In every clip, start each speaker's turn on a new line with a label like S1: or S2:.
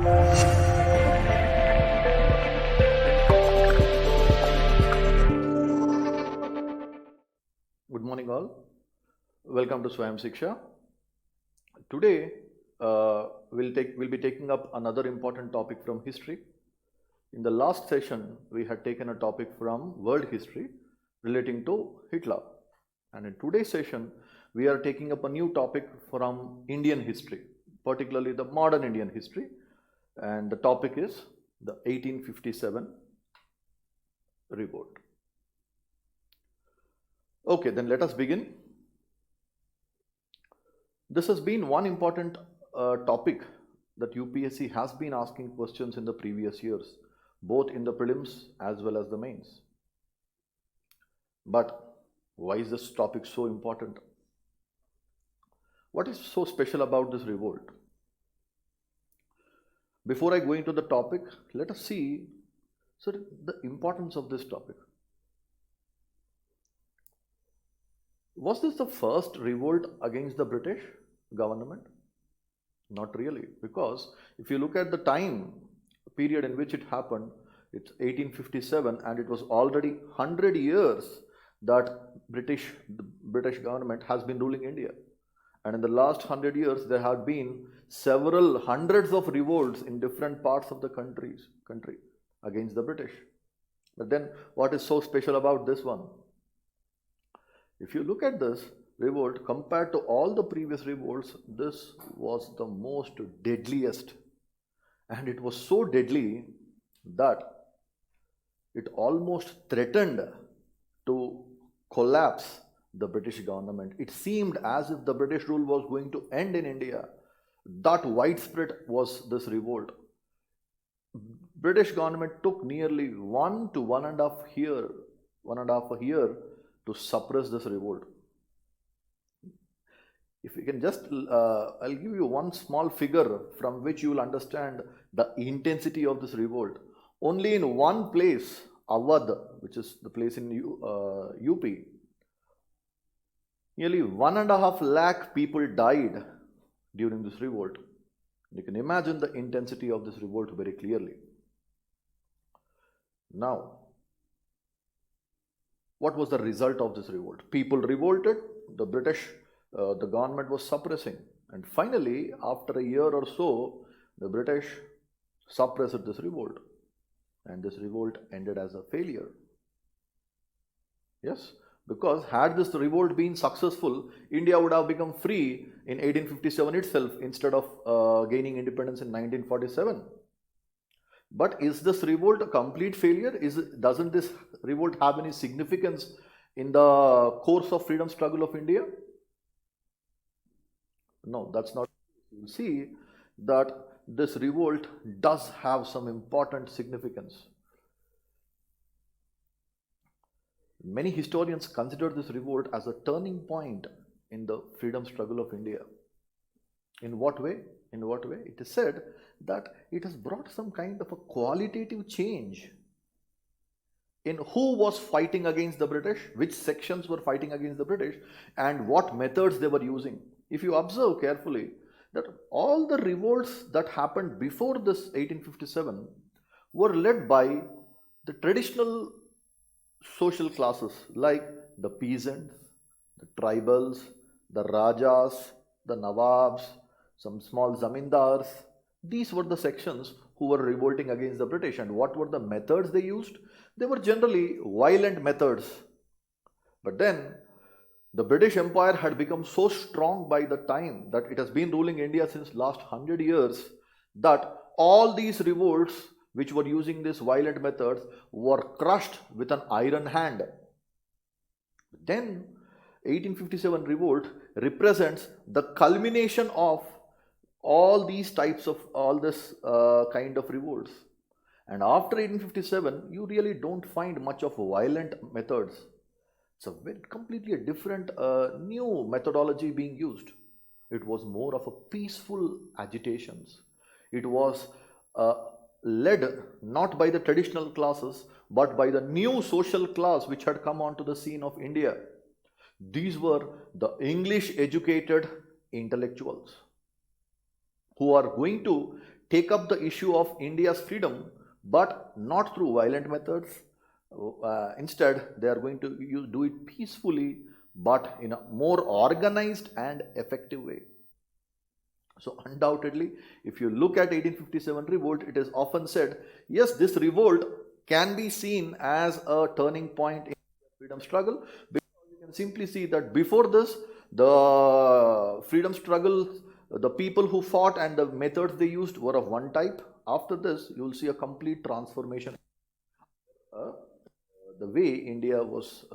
S1: Good morning, all. Welcome to Swayam Shiksha. Today, we'll be taking up another important topic from history. In the last session, we had taken a topic from world history relating to Hitler. And in today's session, we are taking up a new topic from Indian history, particularly the modern Indian history. And the topic is the 1857 revolt. Okay, then let us begin. This has been one important topic that UPSC has been asking questions in the previous years, both in the prelims as well as the mains. But why is this topic so important? What is so special about this revolt? Before I go into the topic, let us see the importance of this topic. Was this the first revolt against the British government? Not really, because if you look at the time period in which it happened, it's 1857, and it was already 100 years that the British government has been ruling India. And in the last 100 years, there have been several hundreds of revolts in different parts of the country against the British. But then what is so special about this one? If you look at this revolt compared to all the previous revolts, this was the most deadliest. And it was so deadly that it almost threatened to collapse the British government. It seemed as if the British rule was going to end in India. That widespread was this revolt. British government took nearly 1 to 1.5 year to suppress this revolt. If you can just, I'll give you one small figure from which you will understand the intensity of this revolt. Only in one place, Awadh, which is the place in UP, nearly 1.5 lakh people died during this revolt. You can imagine the intensity of this revolt very clearly. Now, what was the result of this revolt? People revolted, the government was suppressing. And finally, after a year or so, the British suppressed this revolt. And this revolt ended as a failure. Yes, because had this revolt been successful, India would have become free in 1857 itself instead of gaining independence in 1947. But is this revolt a complete failure? Doesn't this revolt have any significance in the course of freedom struggle of India? No, that's not. You see that this revolt does have some important significance. Many historians consider this revolt as a turning point in the freedom struggle of India. In what way? It is said that it has brought some kind of a qualitative change in who was fighting against the British, which sections were fighting against the British, and what methods they were using. If you observe carefully, that all the revolts that happened before this 1857 were led by the traditional social classes like the peasants, the tribals, the rajas, the nawabs, some small zamindars. These were the sections who were revolting against the British. And what were the methods they used? They were generally violent methods. But then the British Empire had become so strong by the time that it has been ruling India since last 100 years that all these revolts which were using these violent methods were crushed with an iron hand. Then 1857 revolt represents the culmination of all these types of kind of revolts. And after 1857, you really don't find much of violent methods. It's a completely different new methodology being used. It was more of a peaceful agitations. It was led not by the traditional classes, but by the new social class which had come onto the scene of India. These were the English educated intellectuals who are going to take up the issue of India's freedom, but not through violent methods. Instead, they are going to do it peacefully, but in a more organized and effective way. So undoubtedly, if you look at 1857 revolt, it is often said, yes, this revolt can be seen as a turning point in the freedom struggle, because you can simply see that before this, the freedom struggle, the people who fought and the methods they used were of one type. After this, you will see a complete transformation. The way India was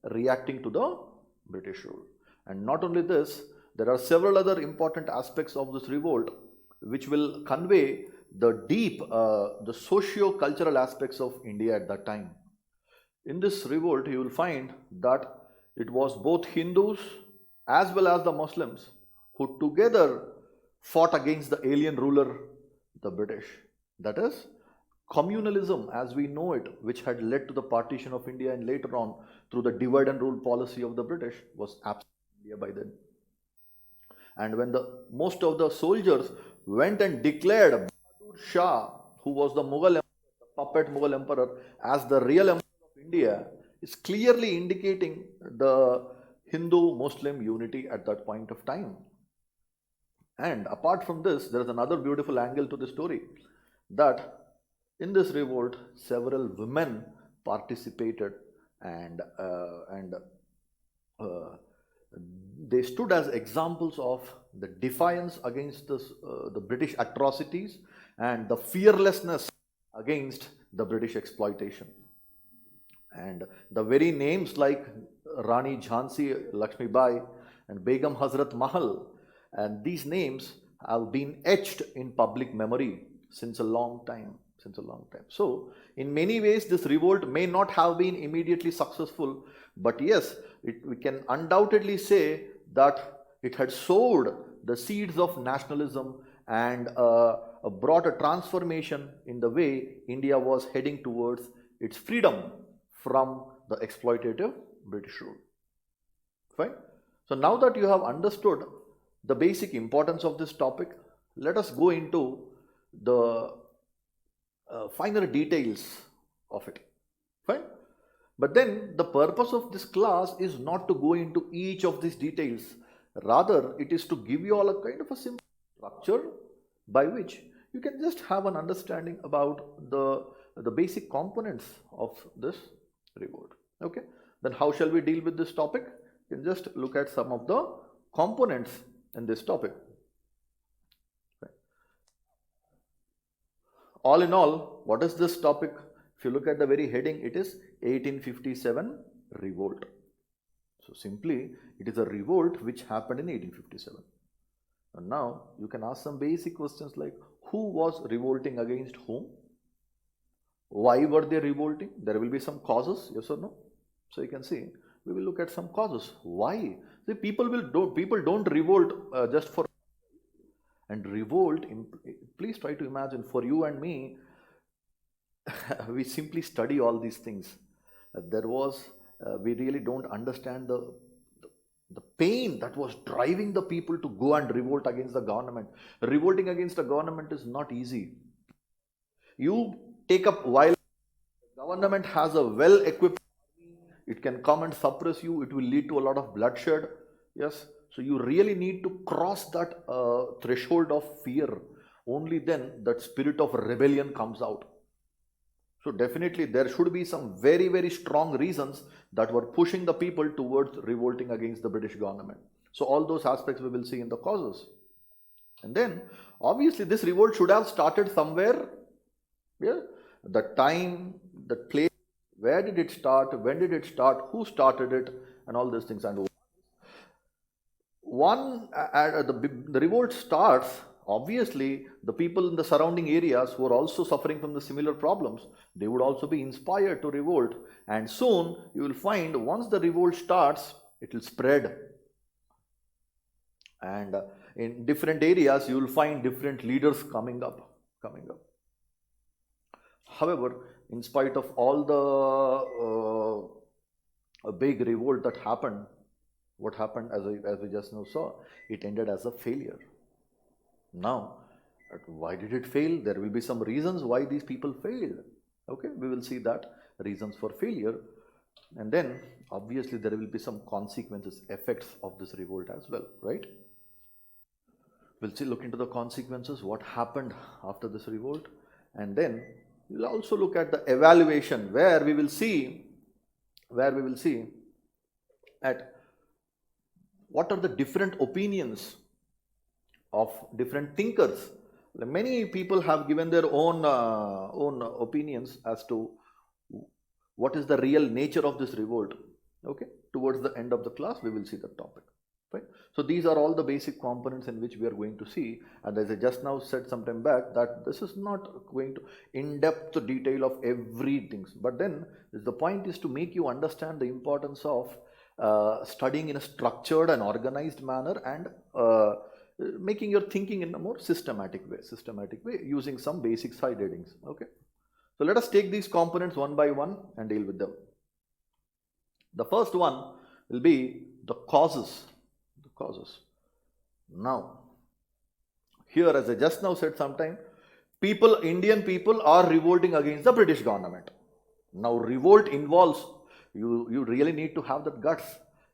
S1: reacting to the British rule. And not only this, there are several other important aspects of this revolt which will convey the deep, the socio-cultural aspects of India at that time. In this revolt, you will find that it was both Hindus as well as the Muslims who together fought against the alien ruler, the British. That is, communalism as we know it, which had led to the partition of India and later on through the divide and rule policy of the British, was absent in India by then. And when most of the soldiers went and declared Bahadur Shah, who was the Mughal emperor, the puppet Mughal emperor, as the real emperor of India, is clearly indicating the Hindu-Muslim unity at that point of time. And apart from this, there is another beautiful angle to the story, that in this revolt, several women participated, and they stood as examples of the defiance against the British atrocities and the fearlessness against the British exploitation. And the very names like Rani Jhansi Lakshmi Bai and Begum Hazrat Mahal, and these names have been etched in public memory since a long time. So, in many ways, this revolt may not have been immediately successful, but yes, we can undoubtedly say that it had sowed the seeds of nationalism and brought a transformation in the way India was heading towards its freedom from the exploitative British rule. Fine. So now that you have understood the basic importance of this topic, let us go into the finer details of it. Fine. But then the purpose of this class is not to go into each of these details. Rather, it is to give you all a kind of a simple structure by which you can just have an understanding about the basic components of this revolt. Okay. Then how shall we deal with this topic? You can just look at some of the components in this topic. All in all, what is this topic? If you look at the very heading, it is 1857 revolt. So simply, it is a revolt which happened in 1857. And now you can ask some basic questions like, who was revolting against whom? Why were they revolting? There will be some causes, yes or no? So you can see, we will look at some causes. Why? See, people don't revolt just for. And revolt, please try to imagine, for you and me, we simply study all these things. We really don't understand the pain that was driving the people to go and revolt against the government. Revolting against the government is not easy. You take up, while the government has a well-equipped army, it can come and suppress you, it will lead to a lot of bloodshed. Yes. So you really need to cross that threshold of fear. Only then that spirit of rebellion comes out. So definitely there should be some very, very strong reasons that were pushing the people towards revolting against the British government. So all those aspects we will see in the causes. And then obviously this revolt should have started somewhere. Yeah? The time, the place, where did it start, when did it start, who started it, and all these things. And the revolt starts, obviously the people in the surrounding areas who are also suffering from the similar problems, they would also be inspired to revolt, and soon you will find once the revolt starts, it will spread, and in different areas you will find different leaders coming up. However, in spite of all the big revolt that happened, what happened, as we just now saw, it ended as a failure. Now, Why did it fail? There will be some reasons why these people failed. Okay, we will see that reasons for failure, and then obviously there will be some consequences, effects of this revolt as well, right? We'll see, look into the consequences, what happened after this revolt, and then we'll also look at the evaluation where we will see at what are the different opinions of different thinkers. Many people have given their own opinions as to what is the real nature of this revolt. Okay, towards the end of the class we will see the topic. Right? So these are all the basic components in which we are going to see, and as I just now said some time back, that this is not going to in-depth detail of everything, but then the point is to make you understand the importance of studying in a structured and organized manner, and making your thinking in a more systematic way using some basic side headings. Okay, so let us take these components one by one and deal with them. The first one will be the causes. Now, here, as I just now said sometime, Indian people are revolting against the British government. Now, revolt involves, you really need to have that guts.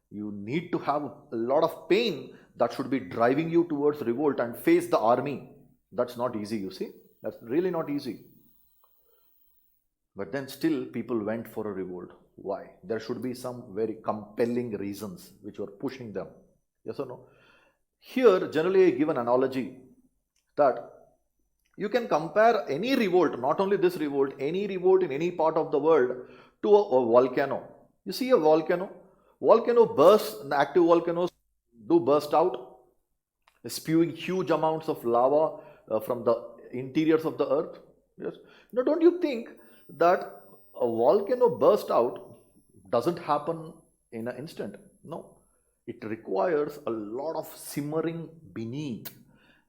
S1: You need to have a lot of pain that should be driving you towards revolt and face the army. That's not easy, you see. That's really not easy. But then still people went for a revolt. Why? There should be some very compelling reasons which were pushing them. Yes or no? Here, generally I give an analogy that you can compare any revolt, not only this revolt, any revolt in any part of the world to a volcano. You see a volcano bursts, the active volcanoes do burst out, spewing huge amounts of lava from the interiors of the earth. Yes. Now, don't you think that a volcano burst out doesn't happen in an instant? No. It requires a lot of simmering beneath,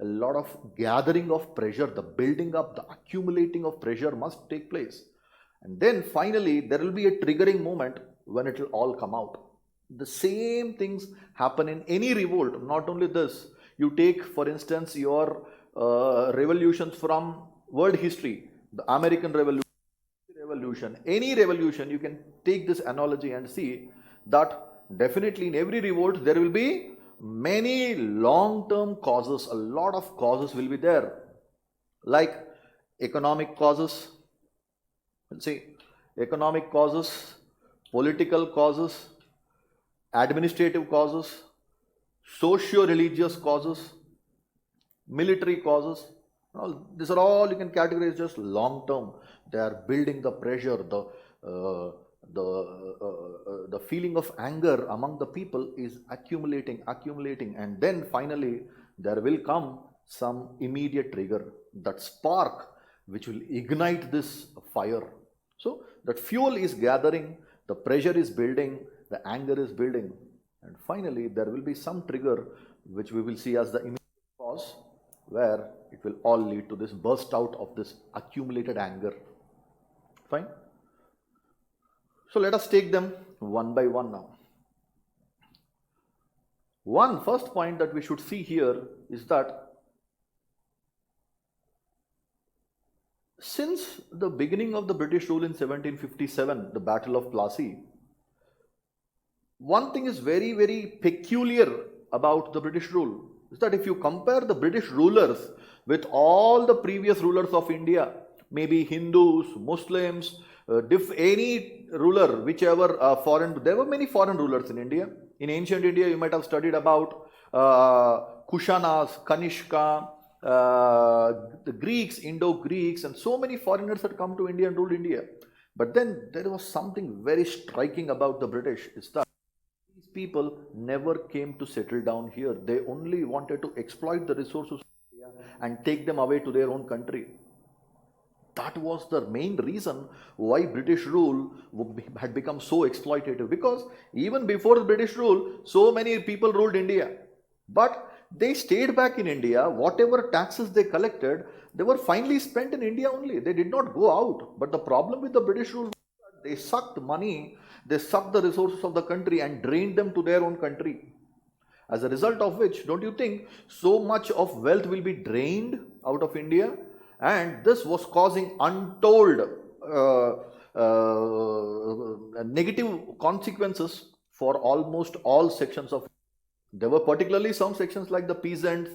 S1: a lot of gathering of pressure, the building up, the accumulating of pressure must take place. And then finally, there will be a triggering moment when it will all come out. The same things happen in any revolt, not only this. You take, for instance, your revolutions from world history, the American Revolution, any revolution, you can take this analogy and see that definitely in every revolt there will be many long-term causes, a lot of causes will be there, like economic causes, let's see, economic causes, political causes, administrative causes, socio-religious causes, military causes. These are all you can categorize just long-term. They are building the pressure, the feeling of anger among the people is accumulating, and then finally there will come some immediate trigger, that spark which will ignite this fire. So that fuel is gathering, the pressure is building, the anger is building, and finally there will be some trigger which we will see as the immediate cause, where it will all lead to this burst out of this accumulated anger. Fine. So let us take them one by one now. First point that we should see here is that since the beginning of the British rule in 1757, the Battle of Plassey, one thing is very, very peculiar about the British rule is that if you compare the British rulers with all the previous rulers of India, maybe Hindus, Muslims, any ruler, whichever foreign, there were many foreign rulers in India. In ancient India, you might have studied about Kushanas, Kanishka, the Greeks, Indo-Greeks, and so many foreigners had come to India and ruled India. But then there was something very striking about the British, is that these people never came to settle down here. They only wanted to exploit the resources of India and take them away to their own country. That was the main reason why British rule had become so exploitative, because even before the British rule, so many people ruled India. But they stayed back in India. Whatever taxes they collected, they were finally spent in India only. They did not go out. But the problem with the British rule was that they sucked money, they sucked the resources of the country and drained them to their own country. As a result of which, don't you think so much of wealth will be drained out of India? And this was causing untold uh, negative consequences for almost all sections of. There were particularly some sections like the peasants,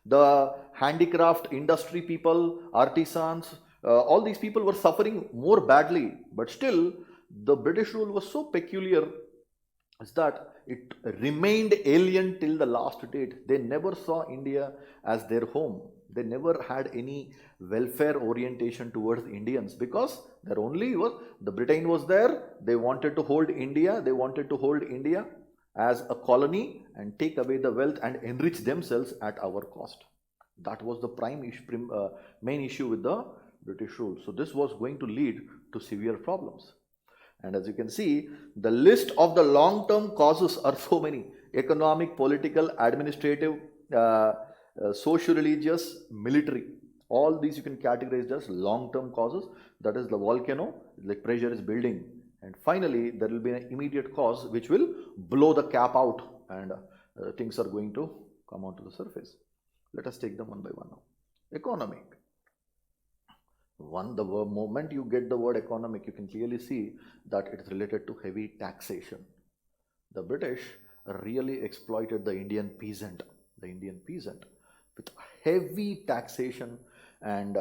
S1: the handicraft industry people, artisans, all these people were suffering more badly. But still, the British rule was so peculiar is that it remained alien till the last date. They never saw India as their home. They never had any welfare orientation towards Indians because their only was the Britain was there. They wanted to hold India. They wanted to hold India as a colony and take away the wealth and enrich themselves at our cost. That was the main issue with the British rule. So this was going to lead to severe problems. And as you can see, the list of the long-term causes are so many: economic, political, administrative, socio-religious, military. All these you can categorize as long-term causes. That is the volcano, like pressure is building. And finally, there will be an immediate cause which will blow the cap out and things are going to come onto the surface. Let us take them one by one now. Economic. The moment you get the word economic, you can clearly see that it is related to heavy taxation. The British really exploited the Indian peasant with heavy taxation, and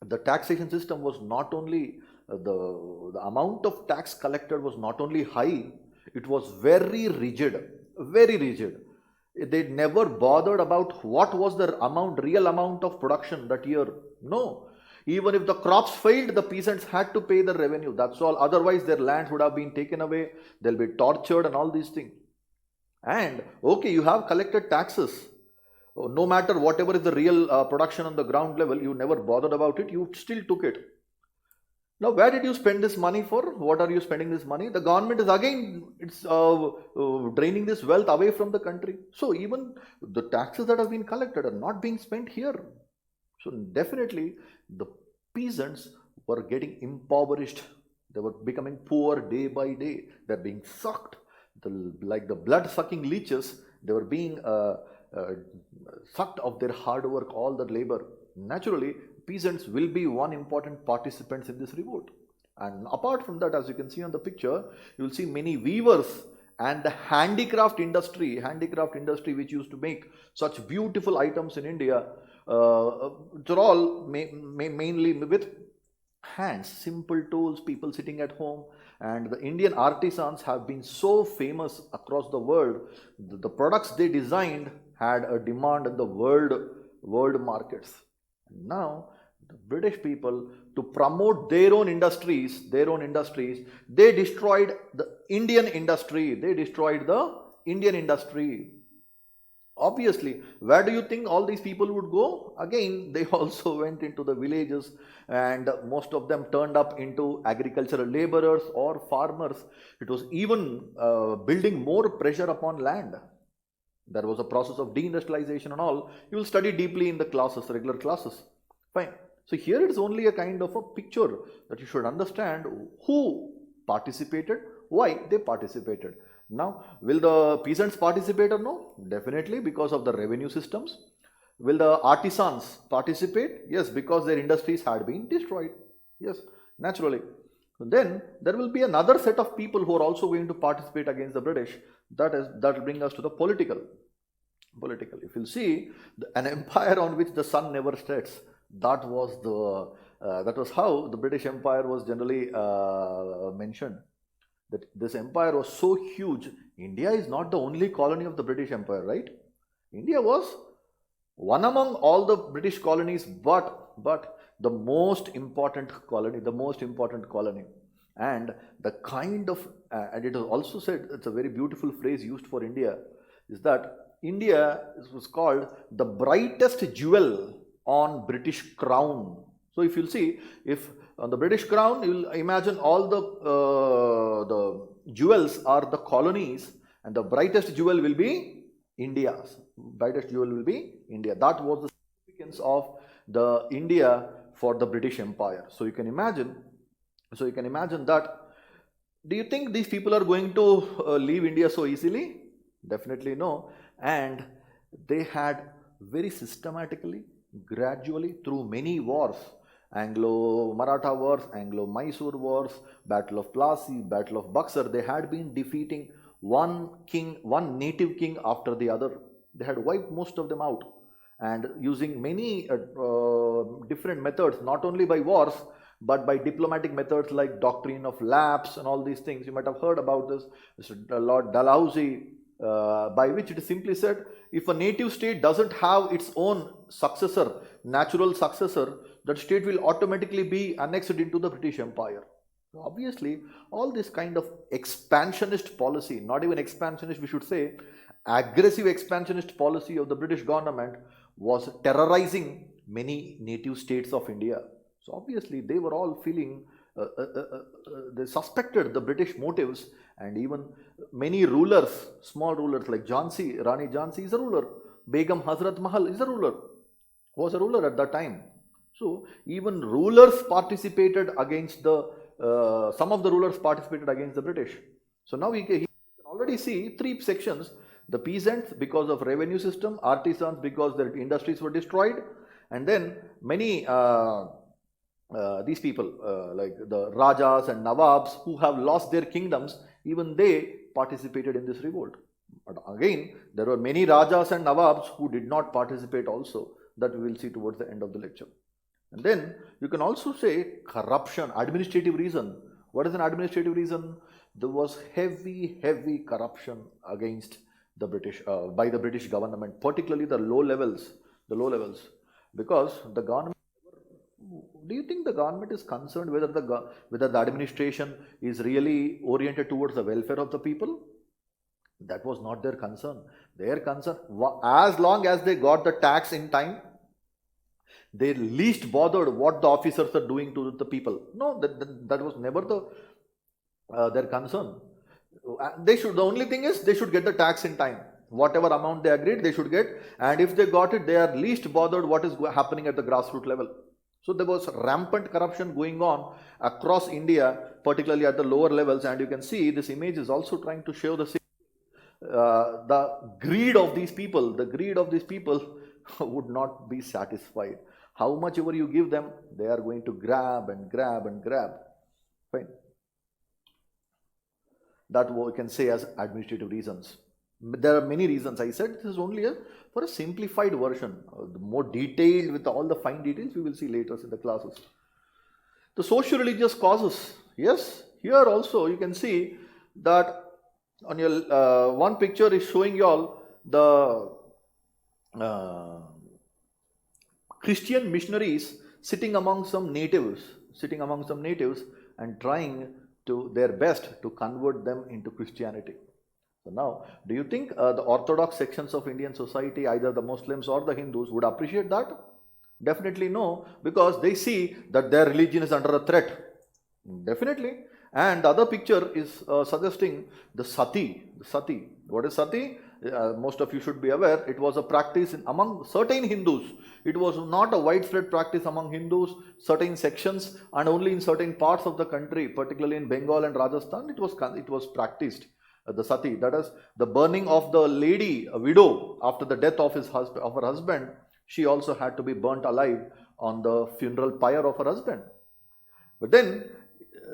S1: the taxation system was not only the amount of tax collected was not only high, it was very rigid, very rigid. They never bothered about what was the real amount of production that year. No. Even if the crops failed, the peasants had to pay the revenue. That's all. Otherwise, their lands would have been taken away. They'll be tortured and all these things. And okay, you have collected taxes. No matter whatever is the real production on the ground level, you never bothered about it. You still took it. Now, where did you spend this money for? What are you spending this money? The government is again, it's draining this wealth away from the country. So even the taxes that have been collected are not being spent here. So definitely the peasants were getting impoverished. They were becoming poor day by day. They're being sucked. Like the blood-sucking leeches, they were being sucked of their hard work, all the labor. Naturally, peasants will be one important participants in this revolt. And apart from that, as you can see on the picture, you will see many weavers and the handicraft industry which used to make such beautiful items in India. They're all mainly with hands, simple tools, people sitting at home. And the Indian artisans have been so famous across the world. The products they designed had a demand in the world markets. Now, the British people, to promote their own industries, they destroyed the Indian industry. Obviously, where do you think all these people would go? Again, they also went into the villages, and most of them turned up into agricultural laborers or farmers. It was even building more pressure upon land. There was a process of deindustrialization and all. You will study deeply in the classes, regular classes. Fine. So here it is only a kind of a picture that you should understand who participated, why they participated. Now, will the peasants participate or no? Definitely, because of the revenue systems. Will the artisans participate? Yes, because their industries had been destroyed. Yes, naturally. Then there will be another set of people who are also going to participate against the British. That will bring us to the political. If you see an empire on which the sun never sets, that was how the British Empire was generally mentioned. That this empire was so huge. India is not the only colony of the British Empire, right? India was one among all the British colonies, but the most important colony. And the kind of, and it is also said, it's a very beautiful phrase used for India, is that India was called the brightest jewel on British crown. So if you'll see, if on the British crown, you'll imagine all the jewels are the colonies, and the brightest jewel will be India. That was the significance of the India for the British Empire. So you can imagine that. Do you think these people are going to leave India so easily? Definitely no. and they had very systematically, gradually, through many wars, Anglo-Maratha wars, Anglo-Mysore wars, Battle of Plassey, Battle of Buxar, they had been defeating one king, one native king after the other. They had wiped most of them out, and using many different methods, not only by wars but by diplomatic methods like doctrine of lapse and all these things. You might have heard about this, Lord Dalhousie, by which it is simply said, if a native state doesn't have its own successor, natural successor, that state will automatically be annexed into the British Empire. Obviously, all this kind of expansionist policy, not even expansionist, we should say, aggressive expansionist policy of the British government was terrorizing many native states of India. So obviously they were all feeling, they suspected the British motives, and even many rulers, small rulers like Jhansi, Rani Jhansi is a ruler, Begum Hazrat Mahal is a ruler, was a ruler at that time. So even rulers participated against the, some of the rulers participated against the British. So now we can already see three sections: the peasants because of revenue system, artisans because their industries were destroyed, and then many these people like the Rajas and Nawabs who have lost their kingdoms, even they participated in this revolt. But again, there were many Rajas and Nawabs who did not participate also, that we will see towards the end of the lecture. And then you can also say corruption, administrative reason. What is an administrative reason? There was heavy corruption against the British, by the British government, particularly the low levels, because the government, do you think the government is concerned whether the administration is really oriented towards the welfare of the people? That was not their concern. Their concern, as long as they got the tax in time, they least bothered what the officers are doing to the people. No, that was never their concern. The only thing is they should get the tax in time. Whatever amount they agreed, they should get, and if they got it, they are least bothered what is happening at the grassroots level. So there was rampant corruption going on across India, particularly at the lower levels, and you can see this image is also trying to show the greed of these people. The greed of these people would not be satisfied. How much ever you give them, they are going to grab and grab and grab. Fine. That we can say as administrative reasons. There are many reasons. I said this is only for a simplified version. More detailed with all the fine details we will see later in the classes. The socio-religious causes. Yes, here also you can see that on your one picture is showing you all the Christian missionaries sitting among some natives and trying to their best to convert them into Christianity. So now, do you think the orthodox sections of Indian society, either the Muslims or the Hindus, would appreciate that? Definitely no, because they see that their religion is under a threat. Definitely. And the other picture is suggesting the sati. What is sati? Most of you should be aware, it was a practice among certain Hindus. It was not a widespread practice among Hindus, certain sections, and only in certain parts of the country, particularly in Bengal and Rajasthan, it was practiced. The sati, that is the burning of the lady, a widow, after the death of her husband, she also had to be burnt alive on the funeral pyre of her husband. But then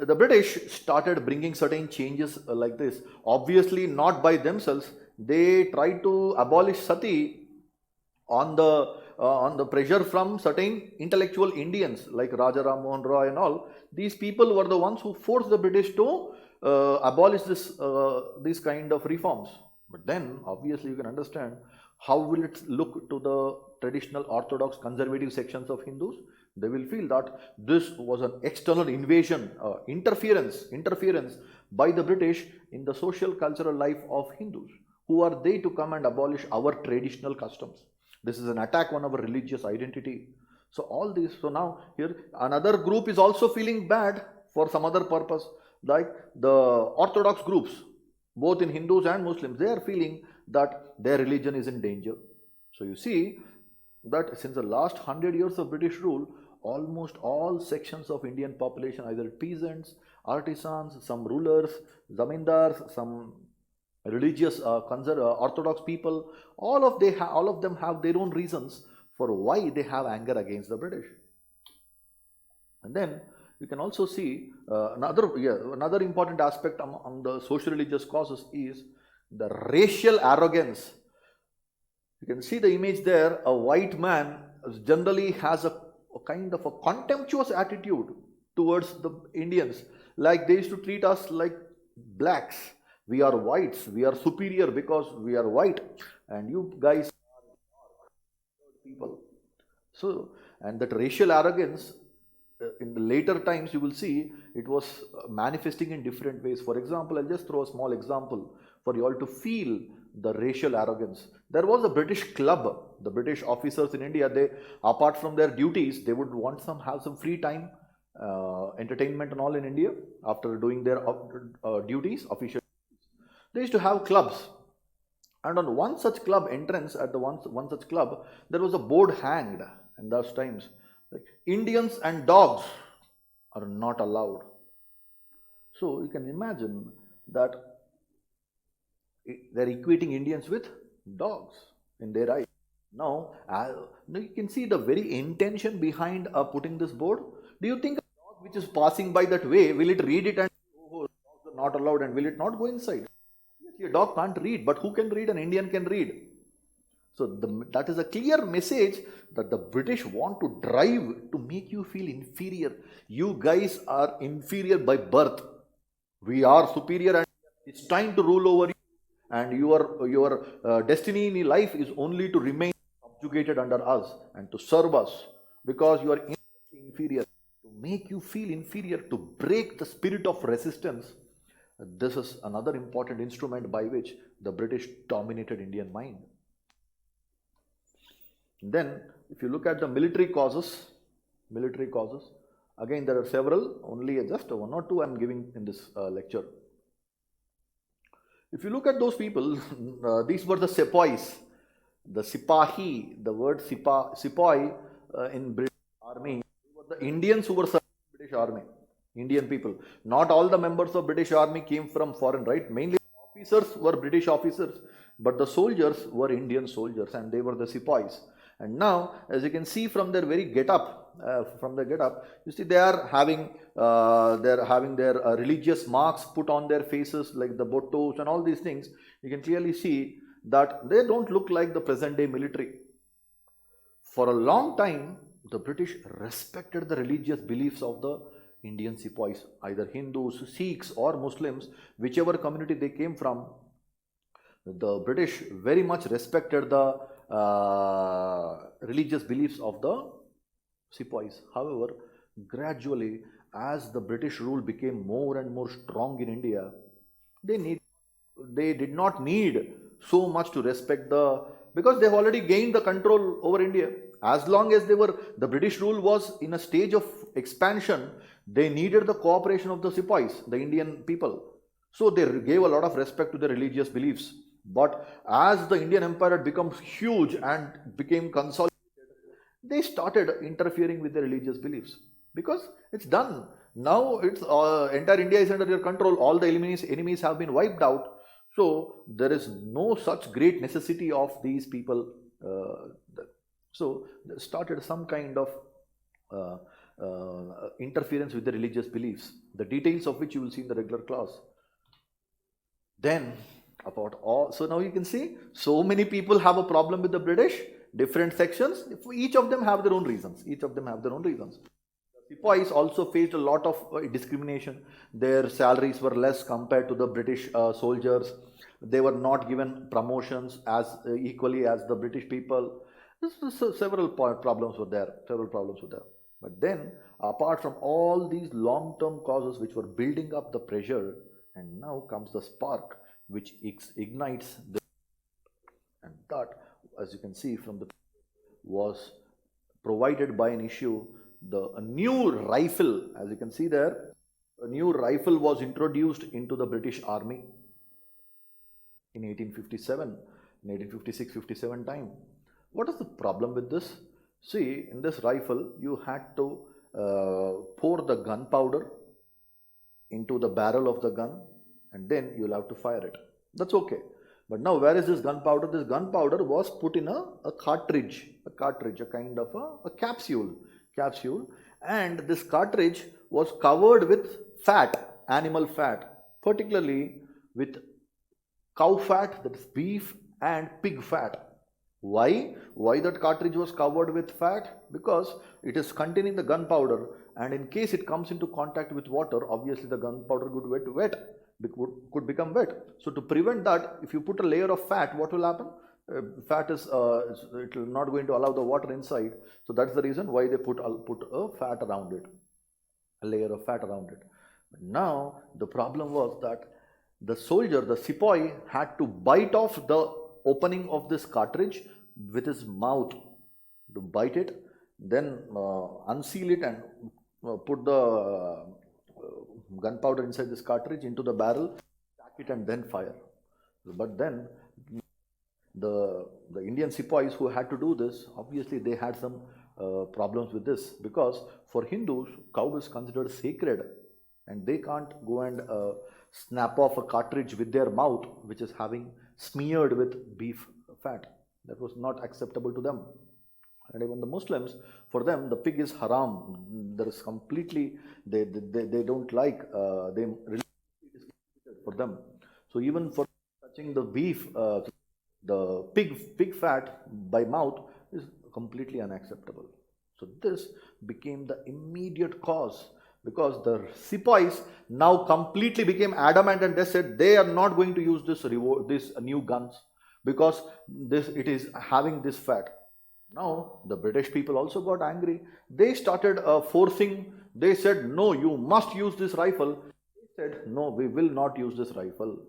S1: the British started bringing certain changes like this. Obviously not by themselves. They tried to abolish sati on the pressure from certain intellectual Indians like Raja Ram Mohan Roy and all. These people were the ones who forced the British to abolish these kind of reforms. But then obviously you can understand how will it look to the traditional orthodox conservative sections of Hindus. They will feel that this was an external invasion, interference by the British in the social cultural life of Hindus. Who are they to come and abolish our traditional customs? This is an attack on our religious identity. So all this, so now here another group is also feeling bad for some other purpose, like the orthodox groups, both in Hindus and Muslims, they are feeling that their religion is in danger. So you see that since the last 100 years of British rule, almost all sections of Indian population, either peasants, artisans, some rulers, zamindars, some religious, orthodox people, all of them have their own reasons for why they have anger against the British. And then you can also see another important aspect among the social religious causes is the racial arrogance. You can see the image there. A white man generally has a kind of a contemptuous attitude towards the Indians, like they used to treat us like blacks. We are whites, we are superior because we are white, and you guys are people. So, and that racial arrogance, in the later times, you will see it was manifesting in different ways. For example, I'll just throw a small example for you all to feel the racial arrogance. There was a British club. The British officers in India, they, apart from their duties, they would want have some free time, entertainment and all in India after doing their duties, official. They used to have clubs, and on one such club entrance, at the one such club, there was a board hanged in those times, like, Indians and dogs are not allowed. So you can imagine that they're equating Indians with dogs in their eyes. Now, you can see the very intention behind putting this board. Do you think a dog which is passing by that way, will it read it and, oh, dogs are not allowed, and will it not go inside? Your dog can't read, but who can read? An Indian can read. So that is a clear message that the British want to drive to make you feel inferior. You guys are inferior by birth. We are superior, and it's time to rule over you. And your destiny in life is only to remain subjugated under us and to serve us, because you are inferior. To make you feel inferior, to break the spirit of resistance. This is another important instrument by which the British dominated Indian mind. Then, if you look at the military causes, again there are several, only just one or two I am giving in this lecture. If you look at those people, these were the sepoys, the sipahi, the word sepoy in British army, were the Indians who were serving in British army. Indian people. Not all the members of British army came from foreign, right? Mainly officers were British officers, but the soldiers were Indian soldiers, and they were the sepoys. And now, as you can see from their very get-up, you see they are having their religious marks put on their faces, like the bottos and all these things. You can clearly see that they don't look like the present-day military. For a long time, the British respected the religious beliefs of the Indian sepoys, either Hindus, Sikhs, or Muslims, whichever community they came from. The British very much respected the religious beliefs of the sepoys. However, gradually, as the British rule became more and more strong in India, they did not need so much to respect because they've already gained the control over India. As long as the British rule was in a stage of expansion, they needed the cooperation of the sepoys, the Indian people. So they gave a lot of respect to their religious beliefs. But as the Indian Empire had become huge and became consolidated, they started interfering with their religious beliefs, because it's done. Now it's entire India is under their control. All the enemies have been wiped out. So there is no such great necessity of these people. So they started some kind of interference with the religious beliefs, the details of which you will see in the regular class. Then so now you can see so many people have a problem with the British, different sections, each of them have their own reasons. The sepoys also faced a lot of discrimination. Their salaries were less compared to the British soldiers. They were not given promotions as equally as the British people. Several problems were there. But then, apart from all these long-term causes which were building up the pressure, and now comes the spark which ignites the, and that, as you can see from the, was provided by an issue. A new rifle, as you can see there, a new rifle was introduced into the British Army in 1857, in 1856-57 time. What is the problem with this? See, in this rifle, you had to pour the gunpowder into the barrel of the gun, and then you'll have to fire it. That's okay. But now where is this gunpowder? This gunpowder was put in a cartridge, a kind of a capsule, and this cartridge was covered with fat, animal fat, particularly with cow fat, that is beef, and pig fat. Why? Why that cartridge was covered with fat? Because it is containing the gunpowder, and in case it comes into contact with water, obviously the gunpowder could become wet. So to prevent that, if you put a layer of fat, what will happen? Fat is it will not going to allow the water inside. So that's the reason why they put a fat around it, a layer of fat around it. But now the problem was that the soldier, the sepoy, had to bite off the opening of this cartridge with his mouth, to bite it, then unseal it and put the gunpowder inside this cartridge into the barrel, stack it, and then fire. But then the Indian sepoys who had to do this, obviously they had some problems with this, because for Hindus, cow is considered sacred, and they can't go and snap off a cartridge with their mouth which is having smeared with beef fat. That was not acceptable to them. And even the Muslims, for them the pig is haram. There is completely, they don't like, they for them. So even for touching the beef, the pig fat by mouth is completely unacceptable. So this became the immediate cause, because the sepoys now completely became adamant, and they said they are not going to use this new guns, because it is having this fat. Now the British people also got angry. They started forcing. They said, no, you must use this rifle. They said, no, we will not use this rifle.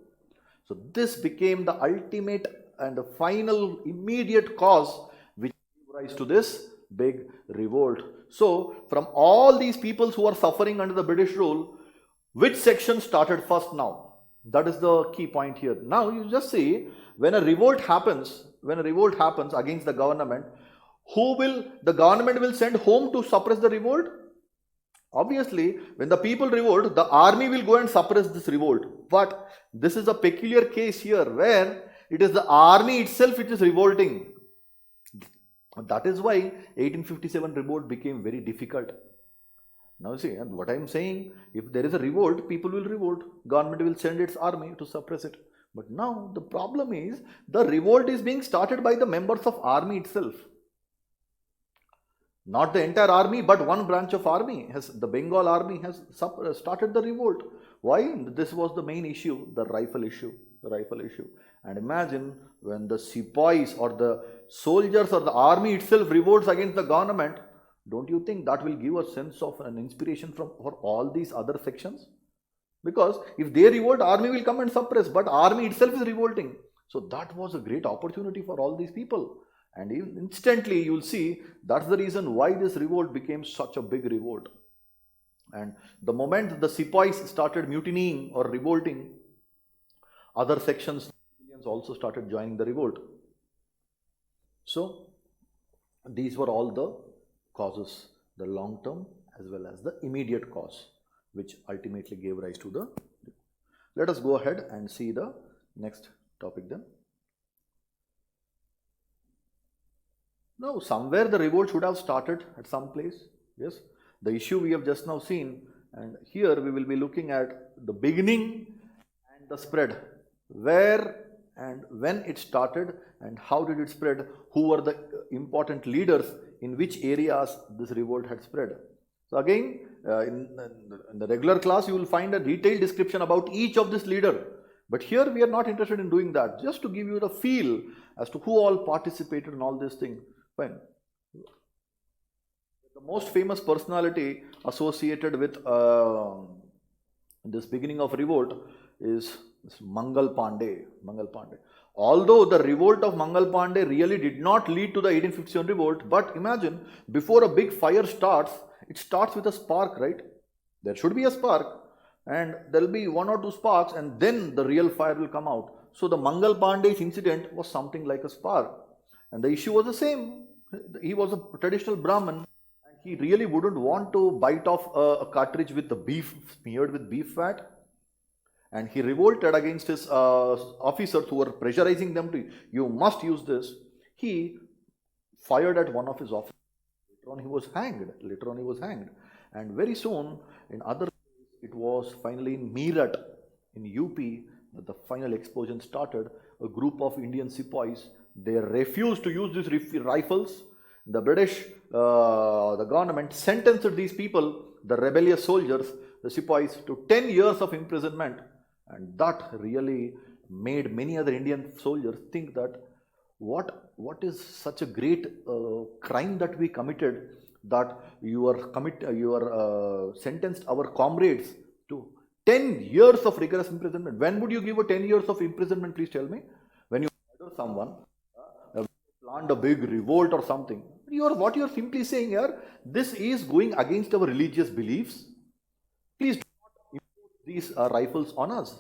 S1: So this became the ultimate and the final immediate cause which gave rise to this big revolt. So from all these peoples who are suffering under the British rule, which section started first now? That is the key point here. Now you just see, when a revolt happens against the government, the government will send home to suppress the revolt? Obviously, when the people revolt, the army will go and suppress this revolt. But this is a peculiar case here, where it is the army itself which is revolting. That is why 1857 revolt became very difficult. Now see, and what I am saying, if there is a revolt, people will revolt. Government will send its army to suppress it. But now the problem is, the revolt is being started by the members of army itself. Not the entire army, but one branch of army, the Bengal army has started the revolt. Why? This was the main issue, the rifle issue. And imagine when the sepoys or the soldiers or the army itself revolts against the government, don't you think that will give a sense of an inspiration for all these other sections? Because if they revolt, army will come and suppress, but army itself is revolting. So that was a great opportunity for all these people. And instantly you will see that's the reason why this revolt became such a big revolt. And the moment the sepoys started mutinying or revolting, other sections also started joining the revolt. So these were all the causes, the long term as well as the immediate cause, which ultimately gave rise to the. Let us go ahead and see the next topic then. Now, somewhere the revolt should have started at some place. Yes, the issue we have just now seen, and here we will be looking at the beginning and the spread, where and when it started and how did it spread, who were the important leaders, in which areas this revolt had spread. So again, in the regular class you will find a detailed description about each of this leader, but here we are not interested in doing that, just to give you the feel as to who all participated in all this thing. Fine. The most famous personality associated with this beginning of revolt is Mangal Pandey. Although the revolt of Mangal Pandey really did not lead to the 1857 revolt, but imagine, before a big fire starts, it starts with a spark, right? There should be a spark, and there will be one or two sparks, and then the real fire will come out. So the Mangal Pandey's incident was something like a spark, and the issue was the same. He was a traditional Brahmin, and he really wouldn't want to bite off a cartridge with the beef, smeared with beef fat. and he revolted against his officers who were pressurizing them to, you must use this. He fired at one of his officers. Later on he was hanged. And very soon in other, it was finally in Meerut in UP that the final explosion started. A group of Indian sepoys, they refused to use these rifles. The British, the government sentenced these people, the rebellious soldiers, the sepoys, to 10 years of imprisonment. And that really made many other Indian soldiers think that what is such a great crime that we committed, that you are sentenced our comrades to 10 years of rigorous imprisonment. When would you give a 10 years of imprisonment, please tell me? When you murder someone, planned a big revolt or something. What you are simply saying here, this is going against our religious beliefs. Please do not impose these rifles on us.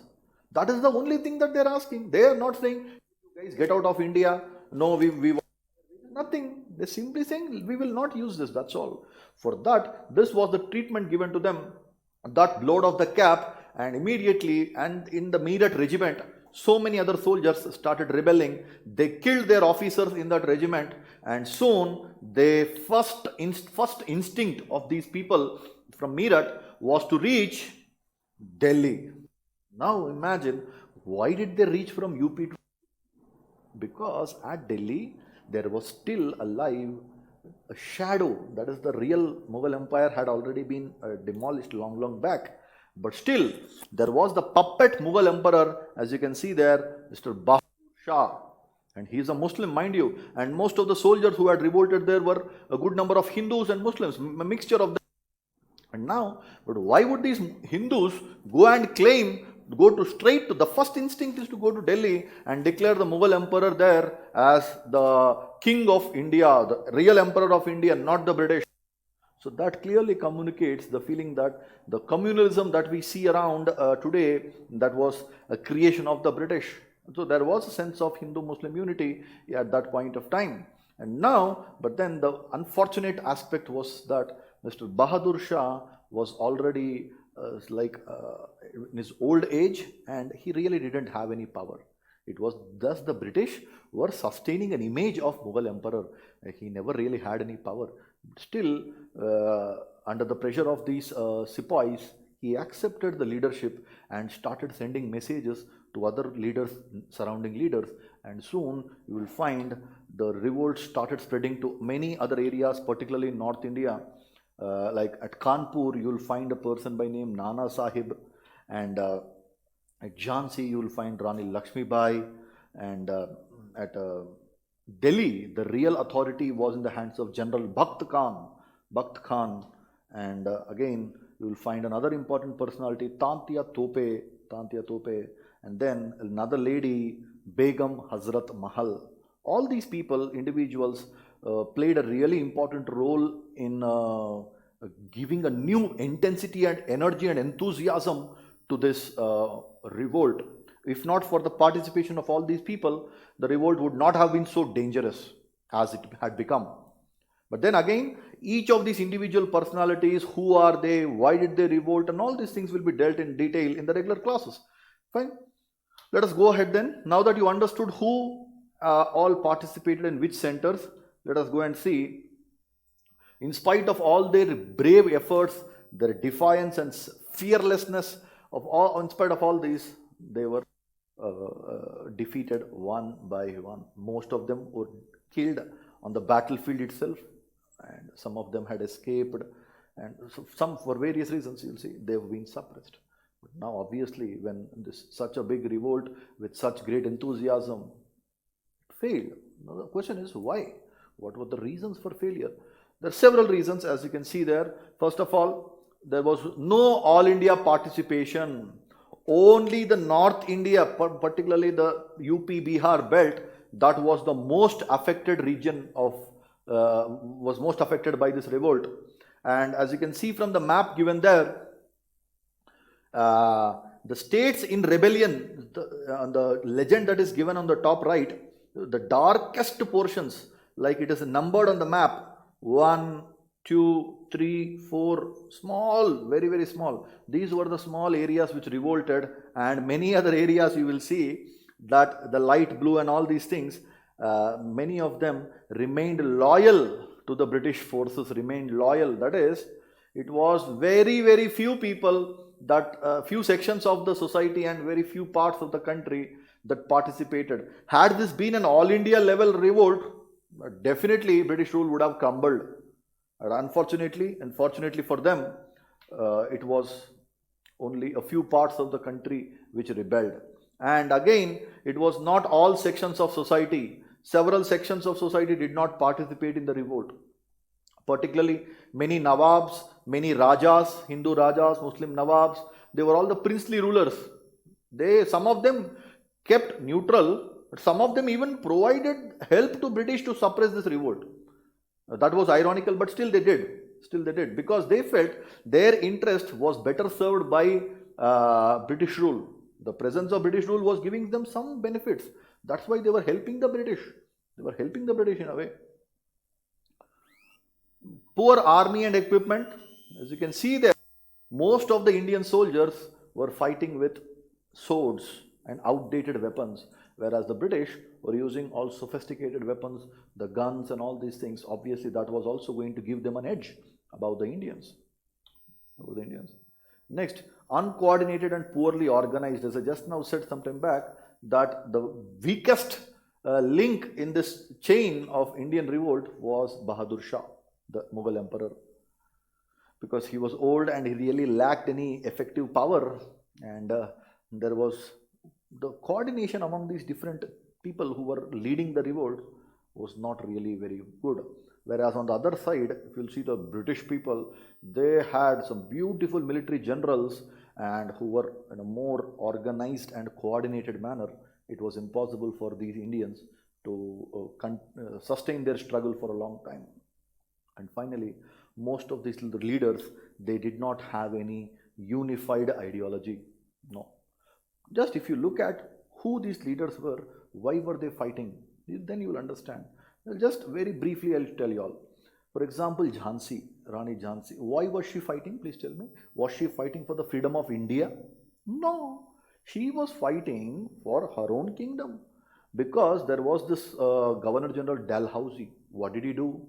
S1: That is the only thing that they are asking. They are not saying, you guys get out of India. No, we nothing. They're simply saying, we will not use this. That's all. For that, this was the treatment given to them. That load of the cap, and immediately, and in the Meerut regiment, so many other soldiers started rebelling. They killed their officers in that regiment, and soon the first instinct of these people from Meerut was to reach Delhi. Now imagine, why did they reach from UP to? Because at Delhi there was still alive a shadow. That is, the real Mughal Empire had already been demolished long back. But still, there was the puppet Mughal emperor, as you can see there, Mr. Bahadur Shah. And he is a Muslim, mind you. And most of the soldiers who had revolted there were a good number of Hindus and Muslims, a mixture of them. And now, but why would these Hindus go and claim, straight to, the first instinct is to go to Delhi and declare the Mughal emperor there as the king of India, the real emperor of India, not the British. So that clearly communicates the feeling that the communalism that we see around today, that was a creation of the British. So there was a sense of Hindu-Muslim unity at that point of time. And now, but then the unfortunate aspect was that Mr. Bahadur Shah was already in his old age, and he really didn't have any power. It was thus the British were sustaining an image of Mughal emperor. He never really had any power. Still, under the pressure of these sepoys, he accepted the leadership and started sending messages to other leaders, surrounding leaders. And soon you will find the revolt started spreading to many other areas, particularly in North India. Like at Kanpur, you will find a person by name Nana Sahib, and at Jhansi, you will find Rani Lakshmibai, and at Delhi, the real authority was in the hands of General Bakht Khan, and again, you will find another important personality, Tantia Tope, and then another lady, Begum Hazrat Mahal. All these people, individuals, played a really important role in giving a new intensity and energy and enthusiasm to this revolt. If not for the participation of all these people, the revolt would not have been so dangerous as it had become. But then again, each of these individual personalities, who are they, why did they revolt, and all these things will be dealt in detail in the regular classes. Fine. Let us go ahead then. Now that you understood who all participated in which centers, let us go and see. In spite of all their brave efforts, their defiance and fearlessness, in spite of all these, they were defeated one by one. Most of them were killed on the battlefield itself, and some of them had escaped, and so some, for various reasons, you'll see, they have been suppressed. But now obviously, when such a big revolt with such great enthusiasm failed, now the question is why? What were the reasons for failure? There are several reasons, as you can see there. First of all, there was no all India participation. Only the North India, particularly the UP Bihar belt, that was the most affected region was most affected by this revolt. And as you can see from the map given there, the states in rebellion, the legend that is given on the top right, the darkest portions, like it is numbered on the map, 1, 2, 3, 4, small, very, very small. These were the small areas which revolted, and many other areas you will see that the light blue and all these things, many of them remained loyal to the British forces, remained loyal. That is, it was very, very few people, that few sections of the society and very few parts of the country that participated. Had this been an all India level revolt, definitely British rule would have crumbled. And unfortunately for them, it was only a few parts of the country which rebelled. And again, it was not all sections of society. Several sections of society did not participate in the revolt. Particularly, many Nawabs, many Rajas, Hindu Rajas, Muslim Nawabs, they were all the princely rulers. Some of them kept neutral, but some of them even provided help to British to suppress this revolt. That was ironical, but still they did, because they felt their interest was better served by British rule. The presence of British rule was giving them some benefits. That's why they were helping the British. They were helping the British in a way. Poor army and equipment. As you can see there, most of the Indian soldiers were fighting with swords and outdated weapons, whereas the British were using all sophisticated weapons, the guns and all these things. Obviously, that was also going to give them an edge above the Indians. Next, uncoordinated and poorly organized. As I just now said some time back, that the weakest link in this chain of Indian revolt was Bahadur Shah, the Mughal emperor, because he was old and he really lacked any effective power, and there was the coordination among these different people who were leading the revolt was not really very good. Whereas on the other side, if you'll see the British people, they had some beautiful military generals and who were in a more organized and coordinated manner. It was impossible for these Indians to sustain their struggle for a long time. And finally, most of these leaders, they did not have any unified ideology. No. Just if you look at who these leaders were, why were they fighting, then you will understand. Just very briefly, I'll tell you all. For example, Jhansi, Rani Jhansi. Why was she fighting? Please tell me. Was she fighting for the freedom of India? No. She was fighting for her own kingdom. Because there was this Governor General Dalhousie. What did he do?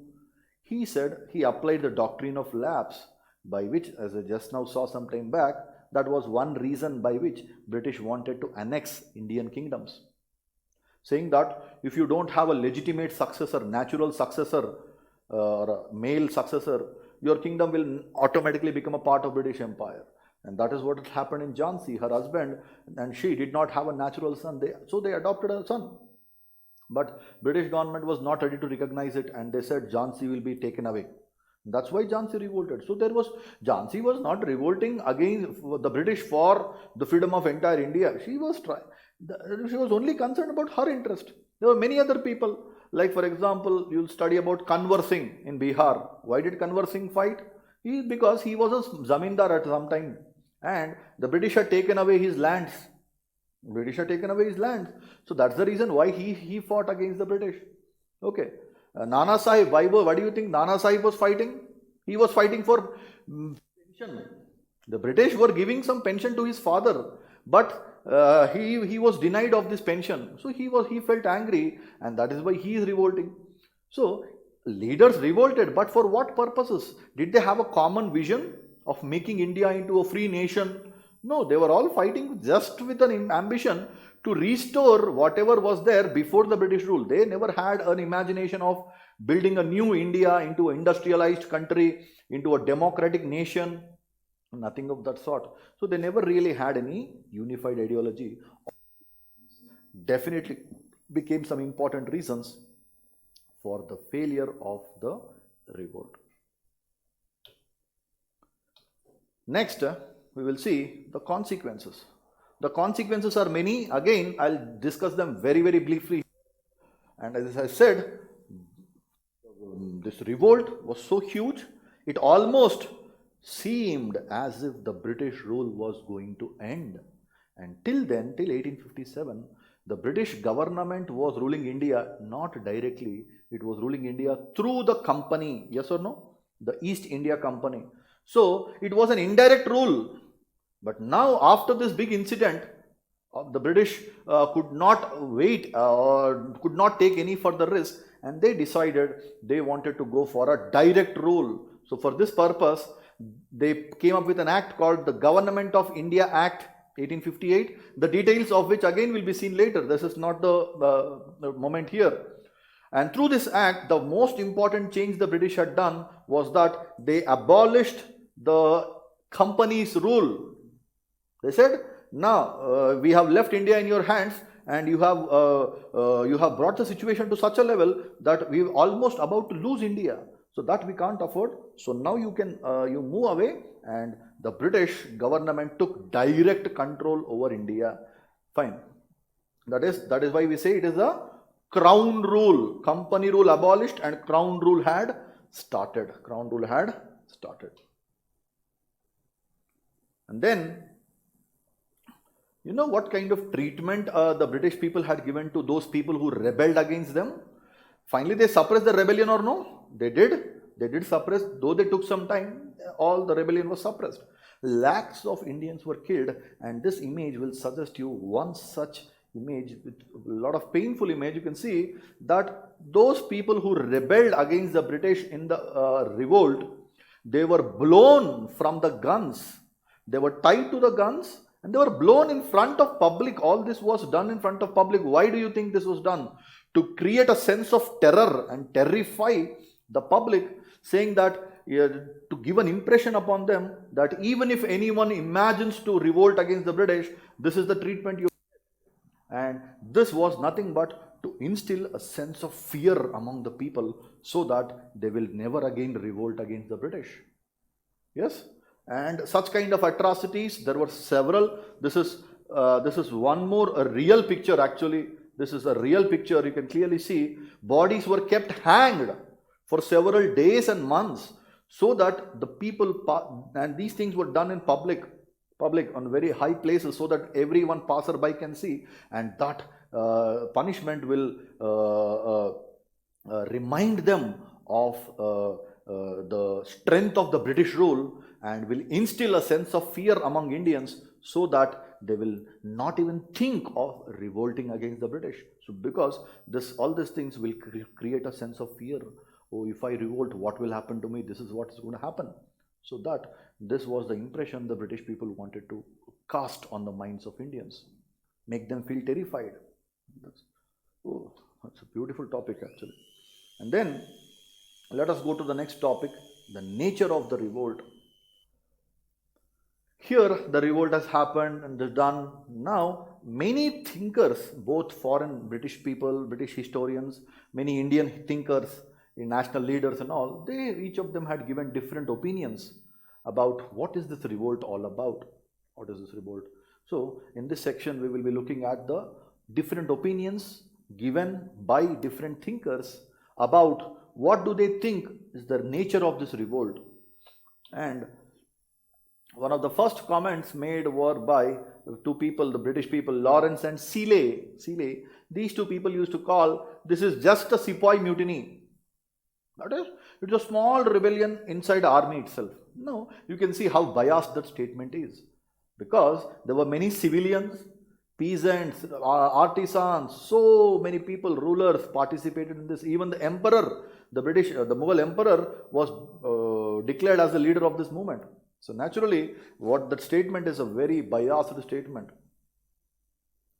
S1: He said he applied the doctrine of lapse, by which, as I just now saw some time back, that was one reason by which British wanted to annex Indian kingdoms. Saying that if you don't have a legitimate successor, natural successor, or a male successor, your kingdom will automatically become a part of British Empire. And that is what happened in Jhansi. Her husband and she did not have a natural son, so they adopted a son. But British government was not ready to recognize it, and they said Jhansi will be taken away. That's why Jhansi revolted. So Jhansi was not revolting against the British for the freedom of entire India. She was only concerned about her interest. There were many other people. Like for example, you'll study about Kanwar Singh in Bihar. Why did Kanwar Singh fight? Because he was a zamindar at some time, and the British had taken away his lands. So that's the reason why he fought against the British. Okay. Nana Sahib, what do you think Nana Sahib was fighting? He was fighting for pension. The British were giving some pension to his father, but he was denied of this pension. So he felt angry, and that is why he is revolting. So leaders revolted, but for what purposes? Did they have a common vision of making India into a free nation? No, they were all fighting just with an ambition to restore whatever was there before the British rule. They never had an imagination of building a new India into an industrialized country, into a democratic nation, nothing of that sort. So they never really had any unified ideology. Definitely became some important reasons for the failure of the revolt. Next, we will see the consequences. The consequences are many. Again, I'll discuss them very, very briefly. And as I said, this revolt was so huge, it almost seemed as if the British rule was going to end. And till then, till 1857, the British government was ruling India not directly, it was ruling India through the company. Yes or no? the East India Company. So it was an indirect rule. But now, after this big incident, the British could not wait or could not take any further risk, and they decided they wanted to go for a direct rule. So for this purpose, they came up with an act called the Government of India Act 1858, the details of which again will be seen later. This is not the moment here. And through this act, the most important change the British had done was that they abolished the company's rule. They said, now we have left India in your hands, and you have brought the situation to such a level that we are almost about to lose India. So that we can't afford. So now you can you move away, and the British government took direct control over India. Fine. That is why we say it is a crown rule. Company rule abolished and crown rule had started. Crown rule had started. And then, you know what kind of treatment the British people had given to those people who rebelled against them? Finally, they suppressed the rebellion or no? They did. They did suppress, though they took some time, all the rebellion was suppressed. Lakhs of Indians were killed, and this image will suggest you one such image with a lot of painful image. You can see that those people who rebelled against the British in the revolt, they were blown from the guns. They were tied to the guns and they were blown in front of public. All this was done in front of public. Why do you think this was done? To create a sense of terror and terrify the public, saying that to give an impression upon them that even if anyone imagines to revolt against the British, this is the treatment you get. And this was nothing but to instill a sense of fear among the people so that they will never again revolt against the British. Yes? And such kind of atrocities, there were several. This is one more, a real picture actually. This is a real picture. You can clearly see bodies were kept hanged for several days and months so that the people, and these things were done in public on very high places so that everyone passerby can see, and that punishment will remind them of the strength of the British rule and will instill a sense of fear among Indians so that they will not even think of revolting against the British. So because all these things will create a sense of fear. Oh, if I revolt, what will happen to me? This is what is going to happen. So that this was the impression the British people wanted to cast on the minds of Indians, make them feel terrified. That's a beautiful topic actually. And then let us go to the next topic, the nature of the revolt. Here the revolt has happened and is done. Now many thinkers, both foreign British people, British historians, many Indian thinkers, national leaders and all, each of them had given different opinions about what is this revolt all about. What is this revolt? So in this section we will be looking at the different opinions given by different thinkers about what do they think is the nature of this revolt. And one of the first comments made were by two people, the British people, Lawrence and Seeley. These two people used to call this is just a sepoy mutiny. That is, it's a small rebellion inside army itself. No, you can see how biased that statement is, because there were many civilians, peasants, artisans, so many people, rulers participated in this. Even the emperor, the Mughal emperor was declared as the leader of this movement. So naturally, what that statement is a very biased statement.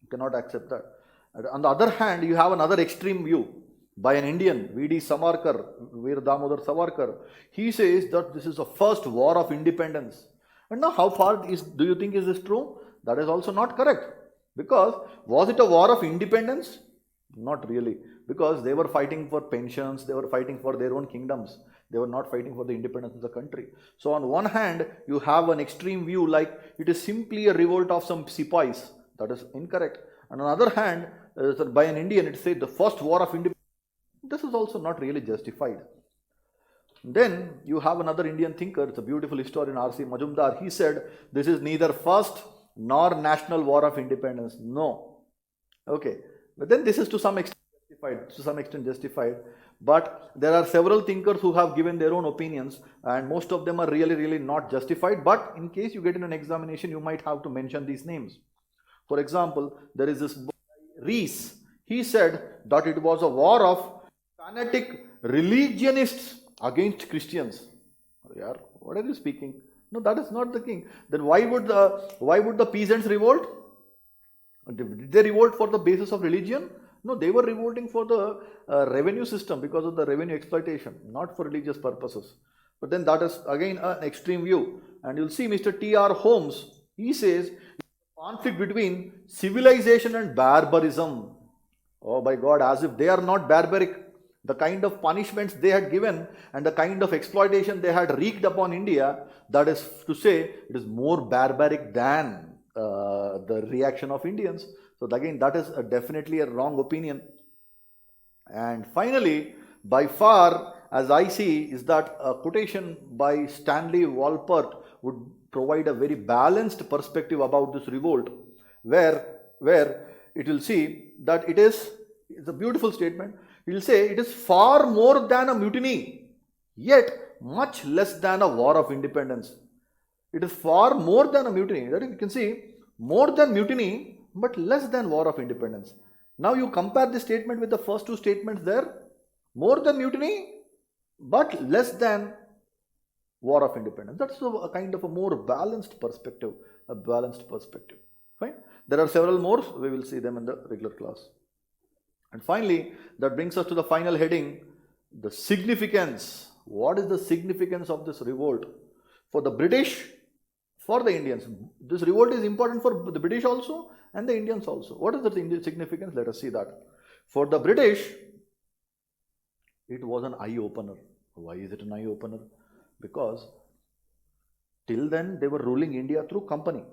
S1: You cannot accept that. On the other hand, you have another extreme view by an Indian, V.D. Savarkar, Veer Damodar Savarkar. He says that this is the first war of independence. And now how far do you think is this true? That is also not correct. Because was it a war of independence? Not really. Because they were fighting for pensions, they were fighting for their own kingdoms. They were not fighting for the independence of the country. So on one hand, you have an extreme view like it is simply a revolt of some sepoys. That is incorrect. And on the other hand, by an Indian, it said the first war of independence. This is also not really justified. Then you have another Indian thinker, it's a beautiful historian, R.C. Majumdar. He said this is neither first nor national war of independence. No. Okay. But then this is to some extent justified. But there are several thinkers who have given their own opinions, and most of them are really not justified. But in case you get in an examination, you might have to mention these names. For example, there is this Rees. He said that it was a war of fanatic religionists against Christians. Yeah, what are you speaking? No, that is not the king. Then why would the peasants revolt? Did they revolt for the basis of religion? No, they were revolting for the revenue system, because of the revenue exploitation, not for religious purposes. But then that is again an extreme view. And you'll see Mr. T.R. Holmes, he says, conflict between civilization and barbarism. Oh by God, as if they are not barbaric. The kind of punishments they had given and the kind of exploitation they had wreaked upon India, that is to say, it is more barbaric than the reaction of Indians. So again, that is definitely a wrong opinion. And finally, by far, as I see, is that a quotation by Stanley Wolpert would provide a very balanced perspective about this revolt, where it will see that it's a beautiful statement. It will say it is far more than a mutiny, yet much less than a war of independence. It is far more than a mutiny. That is, you can see, more than mutiny, but less than war of independence. Now you compare this statement with the first two statements there. More than mutiny, but less than war of independence. That's a kind of a more balanced perspective. Fine. There are several more. We will see them in the regular class. And finally, that brings us to the final heading, the significance. What is the significance of this revolt for the British, for the Indians? This revolt is important for the British also and the Indians also. What is the significance? Let us see that. For the British, it was an eye-opener. Why is it an eye-opener? Because till then they were ruling India through company.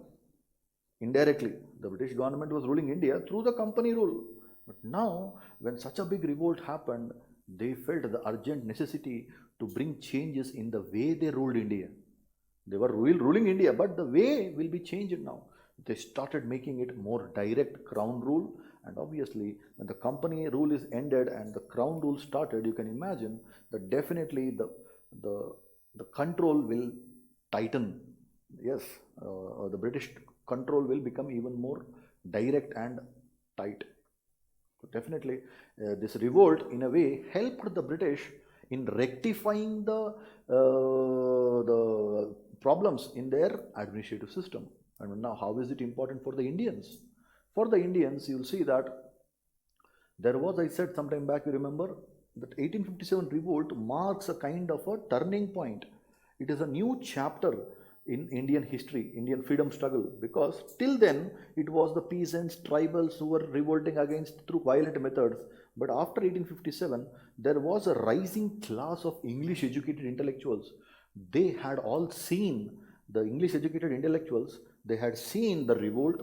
S1: Indirectly, the British government was ruling India through the company rule. But now, when such a big revolt happened, they felt the urgent necessity to bring changes in the way they ruled India. They were ruling India, but the way will be changed now. They started making it more direct crown rule, and obviously when the company rule is ended and the crown rule started, you can imagine that definitely the control will tighten. Yes, the British control will become even more direct and tight. So definitely this revolt in a way helped the British in rectifying the problems in their administrative system. And now how is it important for the Indians? For the Indians, you will see that there was, I said sometime back, you remember, that 1857 revolt marks a kind of a turning point. It is a new chapter in Indian history, Indian freedom struggle, because till then it was the peasants, tribals who were revolting against through violent methods. But after 1857, there was a rising class of English educated intellectuals. They had all seen, the English educated intellectuals, they had seen the revolt,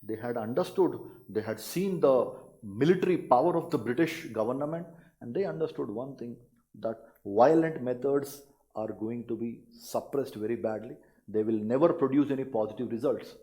S1: they had understood, they had seen the military power of the British government, and they understood one thing, that violent methods are going to be suppressed very badly. They will never produce any positive results.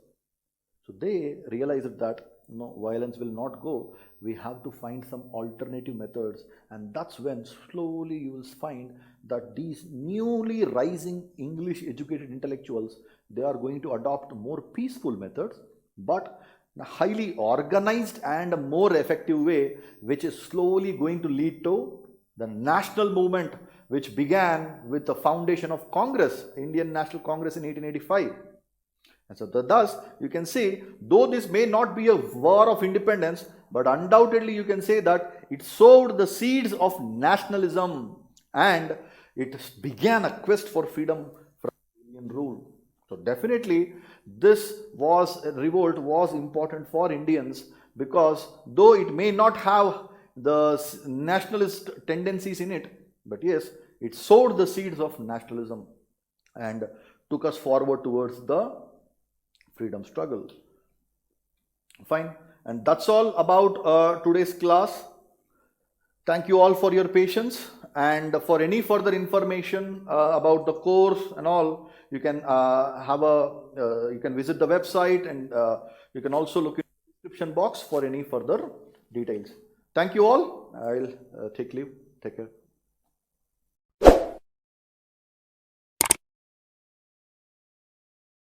S1: So they realized that no, violence will not go. We have to find some alternative methods, and that's when slowly you will find that these newly rising English educated intellectuals, they are going to adopt more peaceful methods, but in a highly organized and a more effective way, which is slowly going to lead to the national movement, which began with the foundation of Congress, Indian National Congress in 1885. And so thus you can see, though this may not be a war of independence, but undoubtedly you can say that it sowed the seeds of nationalism and it began a quest for freedom from Indian rule. So definitely this revolt was important for Indians, because though it may not have the nationalist tendencies in it, but yes, it sowed the seeds of nationalism and took us forward towards the freedom struggle. Fine. And that's all about today's class. Thank you all for your patience. And for any further information about the course and all, you can you can visit the website, and you can also look in the description box for any further details. Thank you all. I'll take leave. Take care.